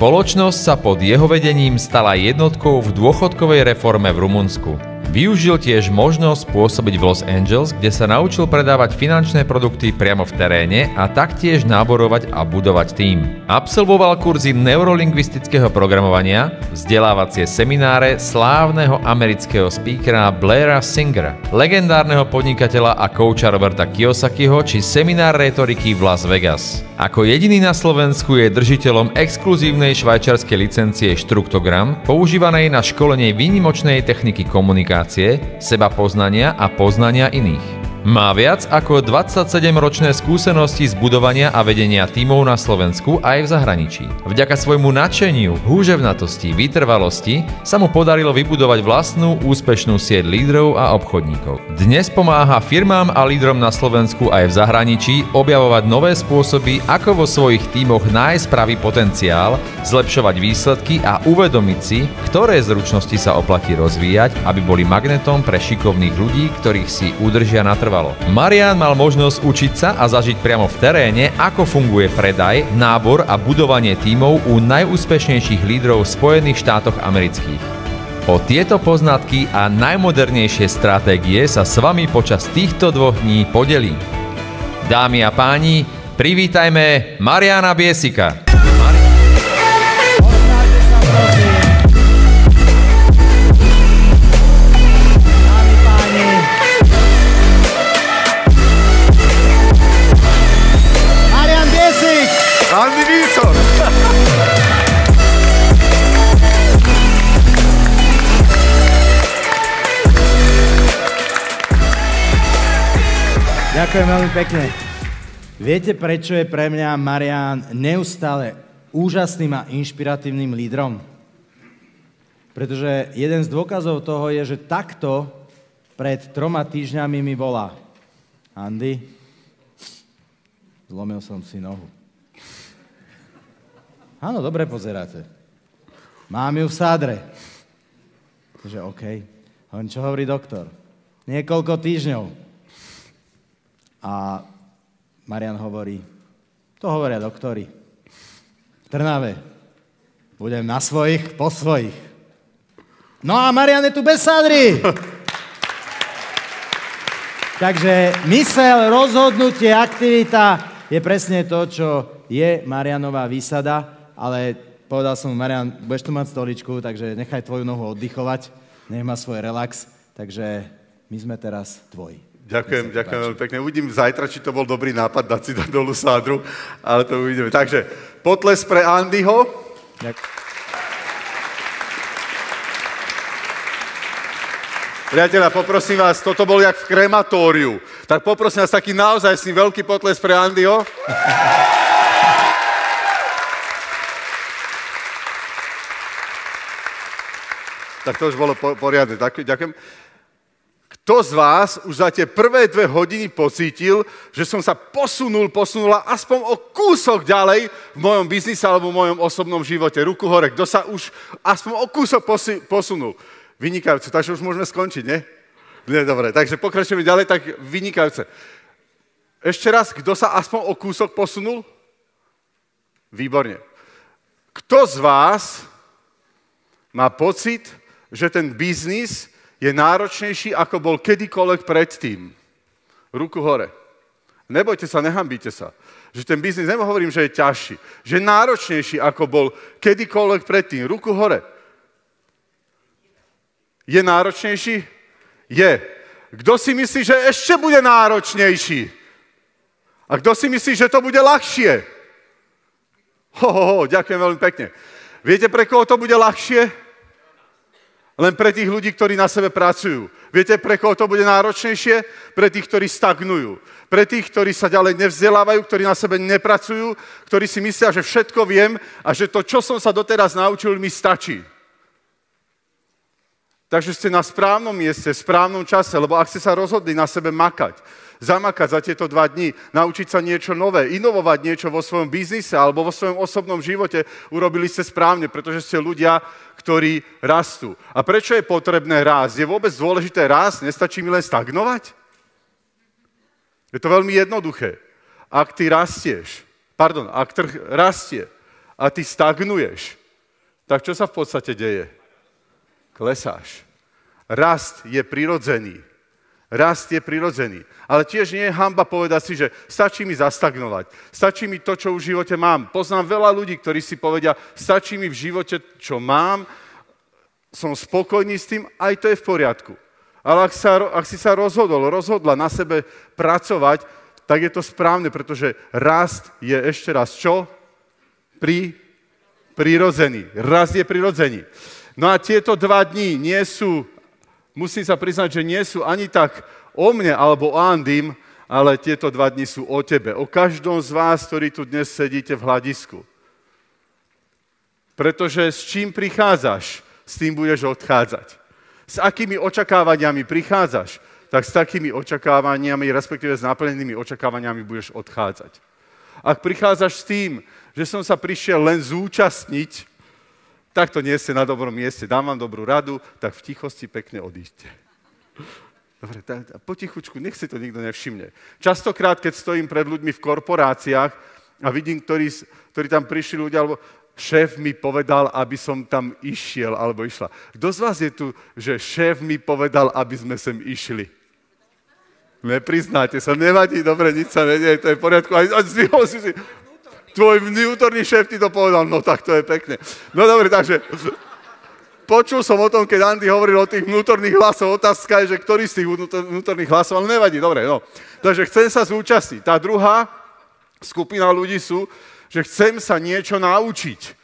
Spoločnosť sa pod jeho vedením stala jednotkou v dôchodkovej reforme v Rumunsku. Využil tiež možnosť pôsobiť v Los Angeles, kde sa naučil predávať finančné produkty priamo v teréne a taktiež náborovať a budovať tím. Absolvoval kurzy neurolingvistického programovania, vzdelávacie semináre slávneho amerického speakera Blaira Singera, legendárneho podnikateľa a kouča Roberta Kiyosakiho či seminár retoriky v Las Vegas. Ako jediný na Slovensku je držiteľom exkluzívnej švajčiarskej licencie Struktogram, používanej na školenie výnimočnej techniky komunikácie, seba poznania a poznania iných. Má viac ako 27-ročné skúsenosti z budovania a vedenia tímov na Slovensku aj v zahraničí. Vďaka svojmu nadšeniu, húževnatosti, vytrvalosti sa mu podarilo vybudovať vlastnú úspešnú sieť lídrov a obchodníkov. Dnes pomáha firmám a lídrom na Slovensku aj v zahraničí objavovať nové spôsoby, ako vo svojich tímoch nájsť pravý potenciál, zlepšovať výsledky a uvedomiť si, ktoré zručnosti sa oplatí rozvíjať, aby boli magnetom pre šikovných ľudí, ktorých si udržia natrvalo. Marián mal možnosť učiť sa a zažiť priamo v teréne, ako funguje predaj, nábor a budovanie tímov u najúspešnejších lídrov v Spojených štátoch amerických. O tieto poznatky a najmodernejšie stratégie sa s vami počas týchto 2 dní podelím. Dámy a páni, privítajme Mariána Biesika. Andy Wilson! Ďakujem veľmi pekne. Viete, prečo je pre mňa Marián neustále úžasným a inšpiratívnym lídrom? Pretože jeden z dôkazov toho je, že takto pred 3 týždňami mi volá: Andy, zlomil som si nohu. Áno, dobre pozeráte. Mám ju v sádre. Takže OK. Len čo hovorí doktor? Niekoľko týždňov. A Marián hovorí, to hovoria doktori. V Trnave. Budem na svojich, po svojich. No a Marián je tu bez sádry. Takže myseľ, rozhodnutie, aktivita je presne to, čo je Mariánová výsada. Ale povedal som mu: Marián, budeš tu mať stoličku, takže nechaj tvoju nohu oddychovať, nech má svoj relax, takže my sme teraz tvoji. Ďakujem veľmi pekne. Uvidím zajtra, či to bol dobrý nápad dať si dolu sádru, ale to uvidíme. Takže potles pre Andyho. Priatelia, poprosím vás, toto bol jak v krematóriu, tak poprosím vás taký naozaj veľký potles pre Andyho. Tak to už bolo poriadne. Ďakujem. Kto z vás už za tie prvé 2 hodiny pocítil, že som sa posunula aspoň o kúsok ďalej v mojom biznise alebo v mojom osobnom živote? Ruku hore. Kto sa už aspoň o kúsok posunul? Vynikajúce. Takže už môžeme skončiť, nie? Nie, dobre. Takže pokračujeme ďalej, tak vynikajúce. Ešte raz, kto sa aspoň o kúsok posunul? Výborne. Kto z vás má pocit, že ten biznis je náročnejší, ako bol kedykoľvek predtým? Ruku hore. Nebojte sa, nehambíte sa. Že ten biznis, nehovorím, že je ťažší, že je náročnejší, ako bol kedykoľvek predtým. Ruku hore. Je náročnejší? Je. Kto si myslí, že ešte bude náročnejší? A kto si myslí, že to bude ľahšie? Ďakujem veľmi pekne. Viete, pre koho to bude ľahšie? Len pre tých ľudí, ktorí na sebe pracujú. Viete, pre koho to bude náročnejšie? Pre tých, ktorí stagnujú. Pre tých, ktorí sa ďalej nevzdelávajú, ktorí na sebe nepracujú, ktorí si myslia, že všetko viem a že to, čo som sa doteraz naučil, mi stačí. Takže ste na správnom mieste, v správnom čase, lebo ak ste sa rozhodli na sebe zamakať za tieto 2 dni, naučiť sa niečo nové, inovovať niečo vo svojom biznise alebo vo svojom osobnom živote, urobili ste správne, pretože ste ľudia, ktorí rastú. A prečo je potrebné rásť? Je vôbec dôležité rásť? Nestačí mi len stagnovať? Je to veľmi jednoduché. Ak trh rastie a ty stagnuješ, tak čo sa v podstate deje? Klesáš. Rast je prirodzený. Rast je prirodzený. Ale tiež nie je hanba povedať si, že stačí mi zastagnovať. Stačí mi to, čo v živote mám. Poznám veľa ľudí, ktorí si povedia, stačí mi v živote, čo mám, som spokojný s tým, aj to je v poriadku. Ale ak si sa rozhodla na sebe pracovať, tak je to správne, pretože rast je ešte raz čo? Prirodzený. Rast je prirodzený. No a tieto 2 dní nie sú, musím sa priznať, že nie sú ani tak o mne alebo o Andym, ale tieto 2 dní sú o tebe. O každom z vás, ktorí tu dnes sedíte v hľadisku. Pretože s čím prichádzaš, s tým budeš odchádzať. S akými očakávaniami prichádzaš, tak s takými očakávaniami, respektíve s naplnenými očakávaniami budeš odchádzať. Ak prichádzaš s tým, že som sa prišiel len zúčastniť, tak to nie ste na dobrom mieste. Dám vám dobrú radu, tak v tichosti pekne odíďte. Dobre, potichučku, nech si to nikto nevšimne. Častokrát, keď stojím pred ľuďmi v korporáciách a vidím, ktorí tam prišli ľudia, alebo šéf mi povedal, aby som tam išiel, alebo išla. Kto z vás je tu, že šéf mi povedal, aby sme sem išli? Nepriznáte sa, nevadí, dobre, nič sa nedieje, to je v poriadku. A zvihol si. Tvoj vnútorný šéf ti to povedal, no tak to je pekne. No dobre, takže počul som o tom, keď Andy hovoril o tých vnútorných hlasoch, otázka je, že ktorý z tých vnútorných hlasov, ale nevadí, dobre, no. Takže chcem sa zúčastniť. Tá druhá skupina ľudí sú, že chcem sa niečo naučiť.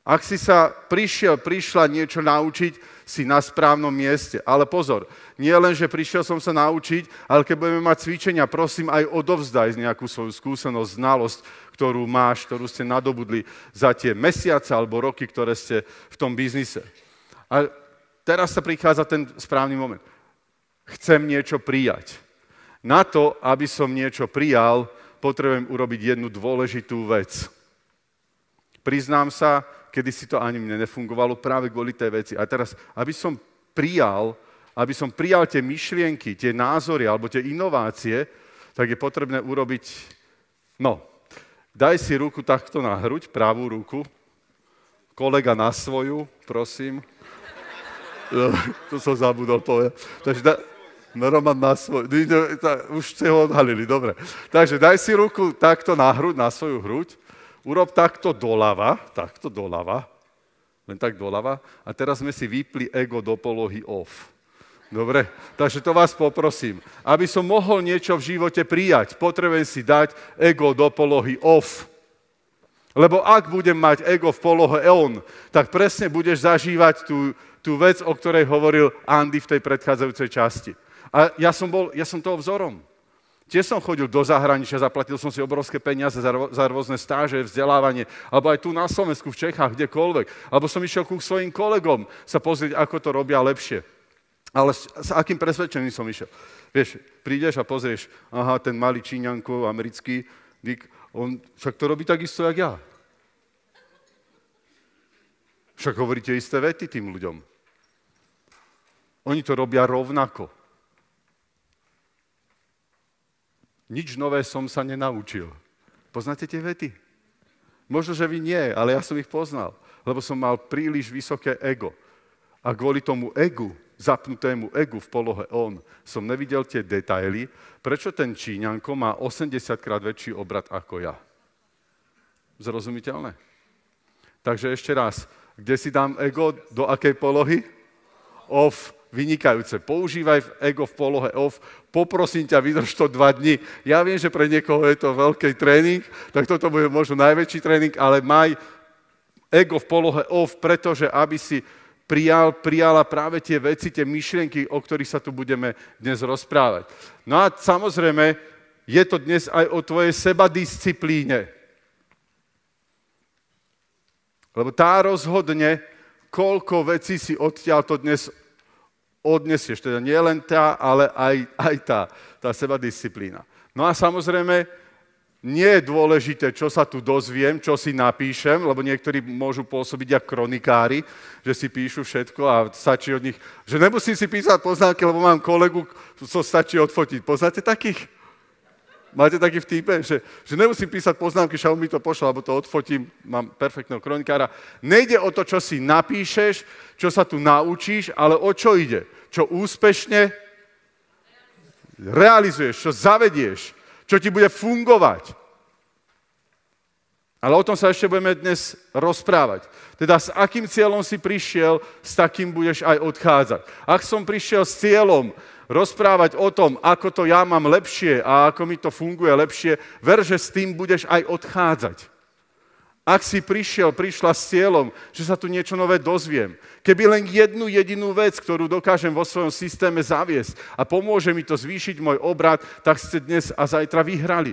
Ak si sa prišla niečo naučiť, si na správnom mieste. Ale pozor, nie len, že prišiel som sa naučiť, ale keď budeme mať cvičenia, prosím, aj odovzdaj nejakú svoju skúsenosť, znalosť, ktorú máš, ktorú ste nadobudli za tie mesiace alebo roky, ktoré ste v tom biznise. A teraz sa prichádza ten správny moment. Chcem niečo prijať. Na to, aby som niečo prijal, potrebujem urobiť jednu dôležitú vec. Priznám sa, kedy si to ani mne nefungovalo práve kvôli tej veci. A teraz, aby som prijal tie myšlienky, tie názory alebo tie inovácie, tak je potrebné urobiť, daj si ruku takto na hruď, pravú ruku, kolega na svoju, prosím. To som zabudol povedať. Takže Roman na svoju, už ste ho odhalili, dobre. Takže daj si ruku takto na hruď, na svoju hruď, urob takto doľava, len tak doľava, a teraz sme si vypli ego do polohy off. Dobre? Takže to vás poprosím. Aby som mohol niečo v živote prijať, potrebujem si dať ego do polohy off. Lebo ak budem mať ego v polohe on, tak presne budeš zažívať tú vec, o ktorej hovoril Andy v tej predchádzajúcej časti. A ja som toho vzorom. Tiež som chodil do zahraničia, zaplatil som si obrovské peniaze za rôzne stáže, vzdelávanie, alebo aj tu na Slovensku, v Čechách, kdekoľvek. Alebo som išiel ku svojim kolegom sa pozrieť, ako to robia lepšie. Ale s akým presvedčením som išiel? Vieš, prídeš a pozrieš, aha, ten malý Číňanko, americký, on však to robí takisto, jak ja. Však hovoríte isté vety tým ľuďom. Oni to robia rovnako. Nič nové som sa nenaučil. Poznáte tie vety? Možno, že vy nie, ale ja som ich poznal, lebo som mal príliš vysoké ego. A kvôli tomu egu, zapnutému egu v polohe on, som nevidel tie detaily, prečo ten Číňanko má 80-krát väčší obrat ako ja. Zrozumiteľné? Takže ešte raz, kde si dám ego, do akej polohy? Off. Vynikajúce. Používaj ego v polohe off. Poprosím ťa, vydrž to 2 dni. Ja viem, že pre niekoho je to veľký tréning, tak toto bude možno najväčší tréning, ale maj ego v polohe off, pretože aby si prijala práve tie veci, tie myšlienky, o ktorých sa tu budeme dnes rozprávať. No a samozrejme, je to dnes aj o tvojej sebadisciplíne. Lebo tá rozhodne, koľko vecí si odtiaľ to dnes odnesieš. Teda nie len tá, ale aj tá sebadisciplína. No a samozrejme, nie je dôležité, čo sa tu dozviem, čo si napíšem, lebo niektorí môžu pôsobiť ako kronikári, že si píšu všetko a stačí od nich, že nemusím si písať poznámky, lebo mám kolegu, co stačí odfotiť. Poznáte takých? Máte taký vtípe, že nemusím písať poznámky, že on mi to pošle, alebo to odfotím, mám perfektného kronikára. Nejde o to, čo si napíšeš, čo sa tu naučíš, ale o čo ide? Čo úspešne realizuješ, čo zavedieš, čo ti bude fungovať. Ale o tom sa ešte budeme dnes rozprávať. Teda s akým cieľom si prišiel, s takým budeš aj odchádzať. Ak som prišiel s cieľom rozprávať o tom, ako to ja mám lepšie a ako mi to funguje lepšie, ver, že s tým budeš aj odchádzať. Ak si prišla s cieľom, že sa tu niečo nové dozviem, keby len jednu jedinú vec, ktorú dokážem vo svojom systéme zaviesť a pomôže mi to zvýšiť môj obrad, tak ste dnes a zajtra vyhrali.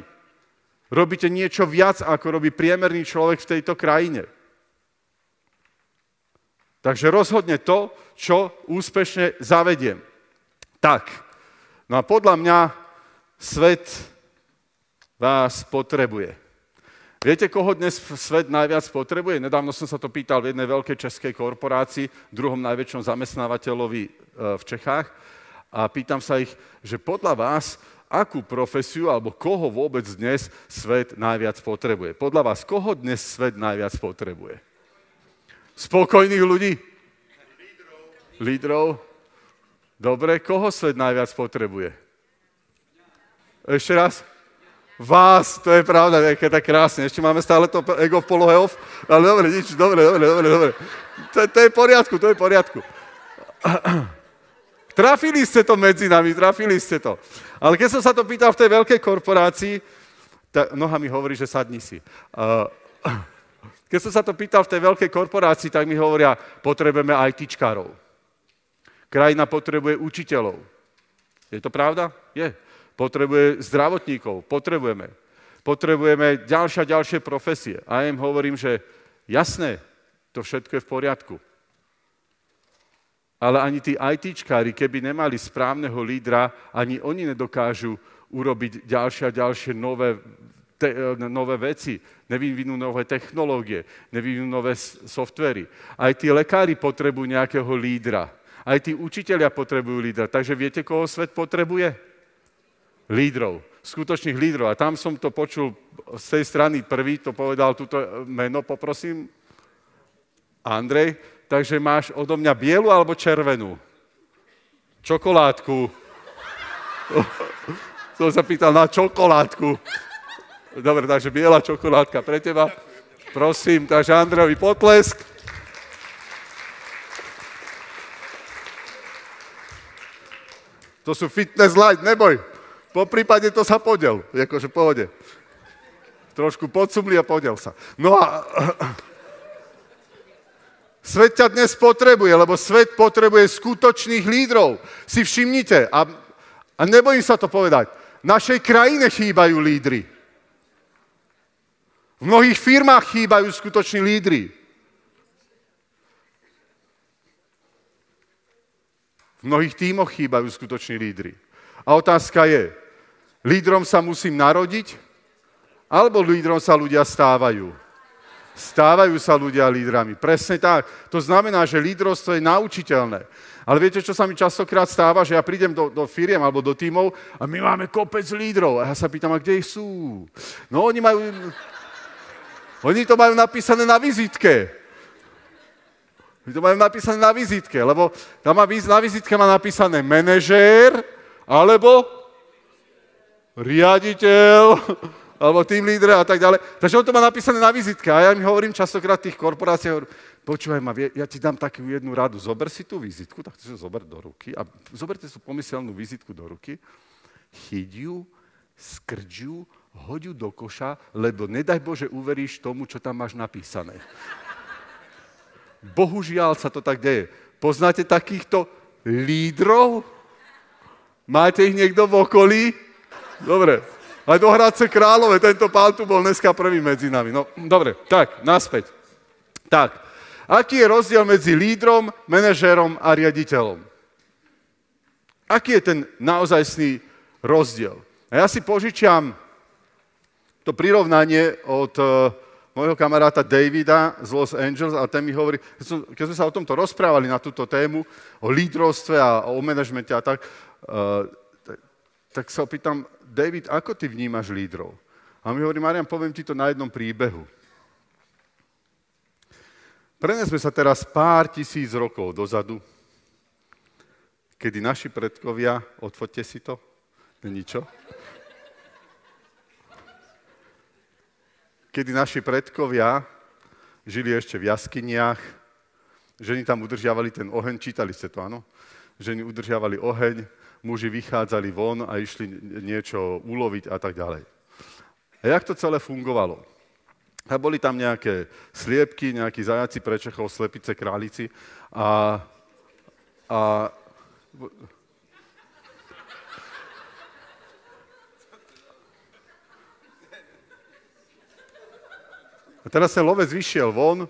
Robíte niečo viac, ako robí priemerný človek v tejto krajine. Takže rozhodne to, čo úspešne zavediem. Tak, no a podľa mňa svet vás potrebuje. Viete, koho dnes svet najviac potrebuje? Nedávno som sa to pýtal v jednej veľkej českej korporácii, druhom najväčšom zamestnávateľovi v Čechách, a pýtam sa ich, že podľa vás, akú profesiu alebo koho vôbec dnes svet najviac potrebuje? Podľa vás, koho dnes svet najviac potrebuje? Spokojných ľudí? Lídrov. Dobre, koho svet najviac potrebuje? Ešte raz? Vás, to je pravda, je tak krásne. Ešte máme stále to ego v polohe off, ale dobre, nič, dobre. To je v poriadku. Trafili ste to medzi nami, trafili ste to. Ale keď som sa to pýtal v tej veľkej korporácii, noha mi hovorí, že sadni si. Keď som sa to pýtal v tej veľkej korporácii, tak mi hovoria, potrebujeme ITčkárov. Krajina potrebuje učiteľov. Je to pravda? Je. Potrebuje zdravotníkov. Potrebujeme ďalšie profesie. A ja im hovorím, že jasné, to všetko je v poriadku. Ale ani tí ITčkári, keby nemali správneho lídra, ani oni nedokážu urobiť ďalšie nové veci, nevyvinú nové technológie, nevyvinú nové softvery. Aj tí lekári potrebujú nejakého lídra. Aj tí učitelia potrebujú lídra. Takže viete, koho svet potrebuje? Lídrov. Skutočných lídrov. A tam som to počul z tej strany prvý, to povedal túto meno, poprosím. Andrej. Takže máš odo mňa bielu alebo červenú? Čokoládku. Som sa pýtal na čokoládku. Dobre, takže biela čokoládka pre teba. Prosím, takže Andrejovi potlesk. To sú fitness light, neboj. Po prípade to sa podel, akože pohode. Trošku podsumli a podel sa. No a svet ťa dnes potrebuje, lebo svet potrebuje skutočných lídrov. Si všimnite, a nebojím sa to povedať, v našej krajine chýbajú lídri. V mnohých firmách chýbajú skutoční lídri. V mnohých tímoch chýbajú skutoční lídri. A otázka je, lídrom sa musím narodiť, alebo lídrom sa ľudia stávajú? Stávajú sa ľudia lídrami. Presne tak. To znamená, že lídrovstvo je naučiteľné. Ale viete, čo sa mi častokrát stáva? Že ja prídem do firiem alebo do tímov a my máme kopec lídrov. A ja sa pýtam, a kde ich sú? No oni to majú napísané na vizitke. Lebo tam na vizitke má napísané manažér alebo riaditeľ alebo tým lídre a tak ďalej. Takže on to má napísané na vizitke. A ja im hovorím častokrát tých korporácií, počúvaj ma, ja ti dám takú jednu radu, zober si tú vizitku, tak si ju zober do ruky a zoberte tú pomyselnú vizitku do ruky, chyť ju, skrč ju, hoď ju do koša, lebo nedaj Bože uveríš tomu, čo tam máš napísané. Bohužiaľ sa to tak deje. Poznáte takýchto lídrov? Máte ich niekto v okolí? Dobre. Aj do Hradce Králové, tento pán tu bol dneska prvý medzi nami. No, dobre, tak, naspäť. Tak, aký je rozdiel medzi lídrom, manažérom a riaditeľom? Aký je ten naozajstný rozdiel? A ja si požičiam to prirovnanie od môjho kamaráta Davida z Los Angeles a ten mi hovorí, keď sme sa o tomto rozprávali na túto tému, o lídrovstve a o manažmente a tak sa opýtam, David, ako ty vnímaš lídrov? A mi hovorí, Marian, poviem ti to na jednom príbehu. Prenesme sa teraz pár tisíc rokov dozadu, kedy naši predkovia, odfoďte si to, není čo? Kedy naši predkovia žili ešte v jaskyniach, ženy tam udržiavali ten oheň, čítali ste to, áno? Ženy udržiavali oheň, muži vychádzali von a išli niečo uloviť a tak ďalej. A jak to celé fungovalo? A boli tam nejaké sliepky, nejakí zajaci, prečechov, slepice, králici a teraz ten lovec vyšiel von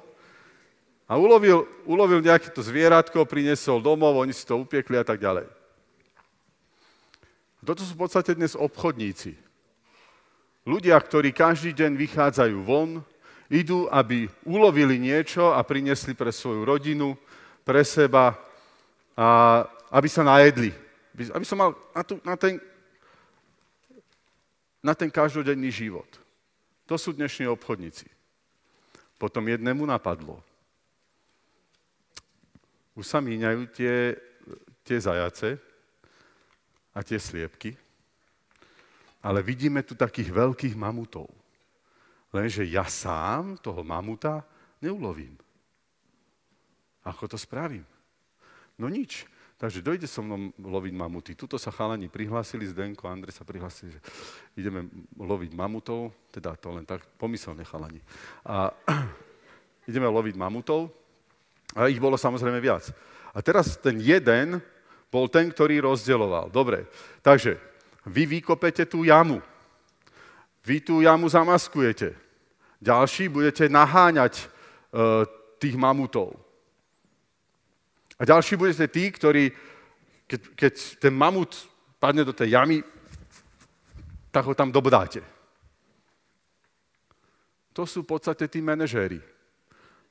a ulovil nejaké to zvieratko, priniesol domov, oni si to upiekli a tak ďalej. Toto sú v podstate dnes obchodníci. Ľudia, ktorí každý deň vychádzajú von, idú, aby ulovili niečo a priniesli pre svoju rodinu, pre seba, a aby sa najedli. Aby som mal na ten každodenný život. To sú dnešní obchodníci. Potom jednému napadlo. Už sa míňajú tie zajace a tie sliepky, ale vidíme tu takých veľkých mamutov. Lenže ja sám toho mamuta neulovím. Ako to spravím? No nič. Takže dojde so mnou loviť mamuty. Tuto sa chalani prihlásili, Zdenko a Andrej sa prihlásili, že ideme loviť mamutov, teda to len tak pomyselne chalani. A ideme loviť mamutov, a ich bolo samozrejme viac. A teraz ten jeden bol ten, ktorý rozdeľoval. Dobre, takže vy vykopete tú jamu. Vy tú jamu zamaskujete. Ďalší budete naháňať tých mamutov. A ďalší budete tí, ktorí, keď ten mamut padne do tej jamy, tak ho tam dobdáte. To sú v podstate tí manažéri,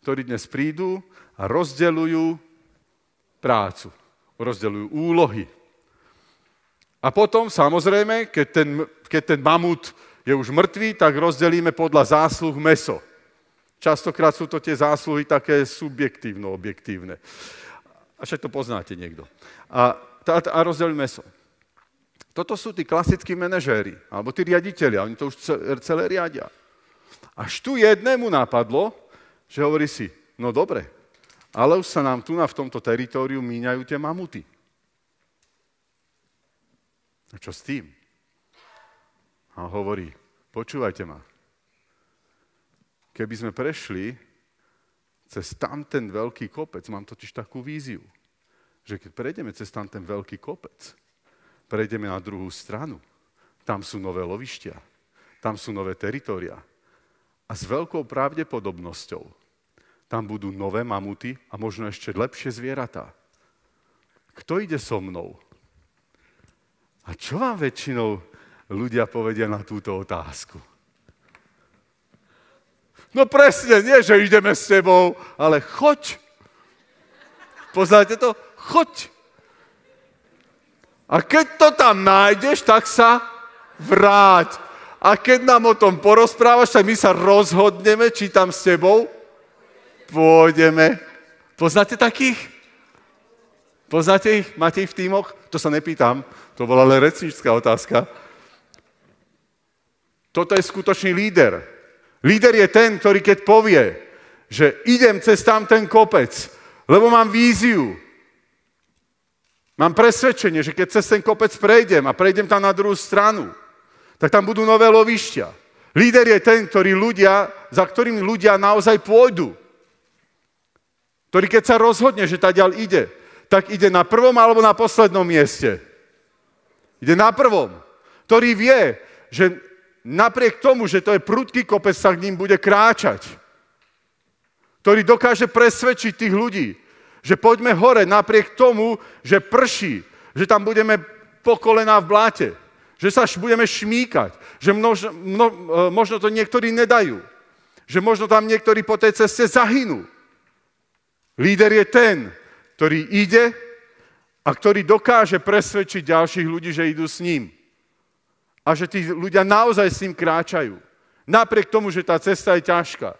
ktorí dnes prídu a rozdeľujú prácu, rozdeľujú úlohy. A potom, samozrejme, keď ten mamut je už mŕtvý, tak rozdelíme podľa zásluh mäso. Častokrát sú to tie zásluhy také subjektívno-objektívne. A však to poznáte niekto. A rozdelíme mäso. Toto sú tí klasickí manažéri, alebo tí riaditelia, oni to už celé riadia. Až tu jednému napadlo, že hovorí si, no dobre, ale už sa nám tu v tomto teritóriu míňajú tie mamuty. A čo s tým? A hovorí, počúvajte ma, keby sme prešli cez tamten veľký kopec, mám totiž takú víziu, že keď prejdeme cez tamten veľký kopec, prejdeme na druhú stranu, tam sú nové lovištia, tam sú nové teritória a s veľkou pravdepodobnosťou tam budú nové mamuty a možno ešte lepšie zvieratá. Kto ide so mnou? A čo vám väčšinou ľudia povedia na túto otázku? No presne, nie, že ideme s tebou, ale choď. Poznáte to? Choď. A keď to tam nájdeš, tak sa vráť. A keď nám o tom porozprávaš, tak my sa rozhodneme, či tam s tebou pôjdeme. Poznáte takých? Poznáte ich? Máte ich v tímoch? To sa nepýtam. To bola len rečnícka otázka. Toto je skutočný líder. Líder je ten, ktorý keď povie, že idem cez tamten kopec, lebo mám víziu, mám presvedčenie, že keď cez ten kopec prejdem a prejdem tam na druhú stranu, tak tam budú nové lovištia. Líder je ten, za ktorým ľudia naozaj pôjdu. Ktorý keď sa rozhodne, že tadiaľ ide, tak ide na prvom alebo na poslednom mieste. Ide na prvom. Ktorý vie, že napriek tomu, že to je prudký kopec, sa k ním bude kráčať. Ktorý dokáže presvedčiť tých ľudí, že poďme hore napriek tomu, že prší, že tam budeme po kolená v bláte, že sa budeme šmíkať, že možno to niektorí nedajú, že možno tam niektorí po tej ceste zahynú. Líder je ten, ktorý ide a ktorý dokáže presvedčiť ďalších ľudí, že idú s ním. A že tí ľudia naozaj s ním kráčajú. Napriek tomu, že tá cesta je ťažká.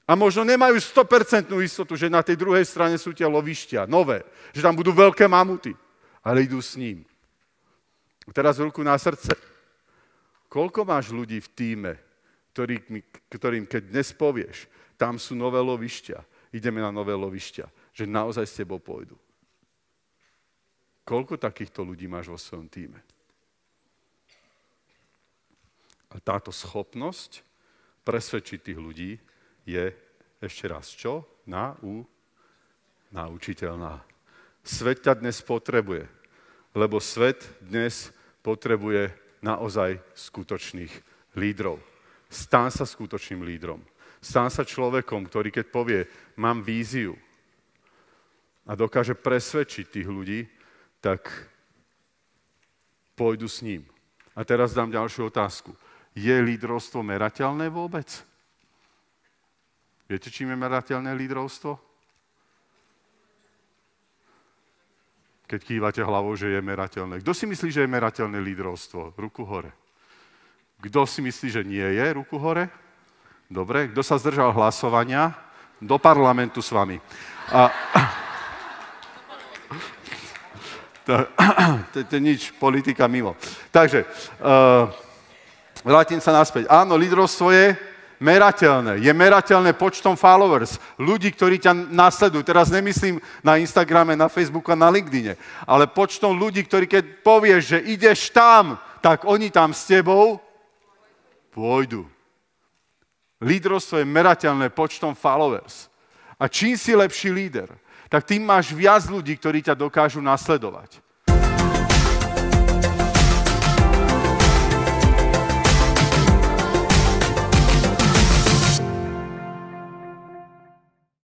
A možno nemajú 100% istotu, že na tej druhej strane sú tie lovištia, nové. Že tam budú veľké mamuty. Ale idú s ním. Teraz ruku na srdce. Koľko máš ľudí v tíme, ktorým keď dnes povieš, tam sú nové lovištia, ideme na nové lovištia, že naozaj s tebou pôjdu? Koľko takýchto ľudí máš vo svojom tíme? A táto schopnosť presvedčiť tých ľudí je ešte raz čo? Naučiteľná. Svet ťa dnes potrebuje, lebo svet dnes potrebuje naozaj skutočných lídrov. Stán sa skutočným lídrom. Stán sa človekom, ktorý keď povie, mám víziu a dokáže presvedčiť tých ľudí, tak pôjdu s ním. A teraz dám ďalšiu otázku. Je lídrovstvo merateľné vôbec? Viete, čím je merateľné lídrovstvo? Keď kývate hlavou, že je merateľné. Kto si myslí, že je merateľné lídrovstvo? Ruku hore. Kto si myslí, že nie je? Ruku hore. Dobre. Kto sa zdržal hlasovania? Do parlamentu s vami. To je nič, politika mimo. Takže, vrátim sa naspäť. Áno, lídrovstvo je merateľné. Je merateľné počtom followers, ľudí, ktorí ťa nasledujú. Teraz nemyslím na Instagrame, na Facebooku a na LinkedIne, ale počtom ľudí, ktorí keď povieš, že ideš tam, tak oni tam s tebou pôjdu. Lídrovstvo je merateľné počtom followers. A čím si lepší líder, tak tým máš viac ľudí, ktorí ťa dokážu nasledovať.